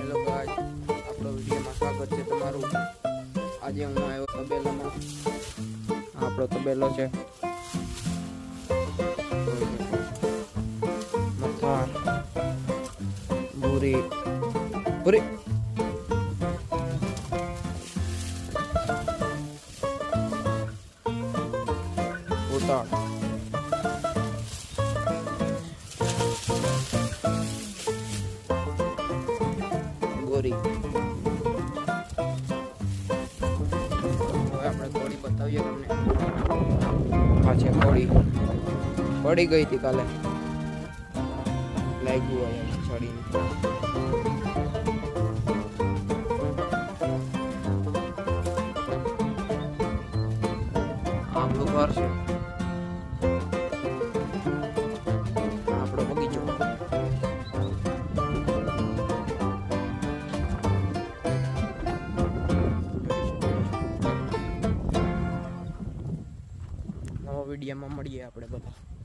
Hello guys, આપણો વિડીયોમાં સ્વાગત છે તમારું। આજે હું આવ્યો તબેલામાં। આપણો તબેલો છે, મથાર, ભૂરી ભૂરી ઉતાળ, ગોરી। હવે આપણે કોળી બતાવીએ તમને। આ છે કોળી, પડી ગઈ હતી કાલે, લાગ્યું હોય છડીને। આપણું ઘર છે, આપણો બગીચો। નવા વિડીયોમાં મળીએ આપણે બધા।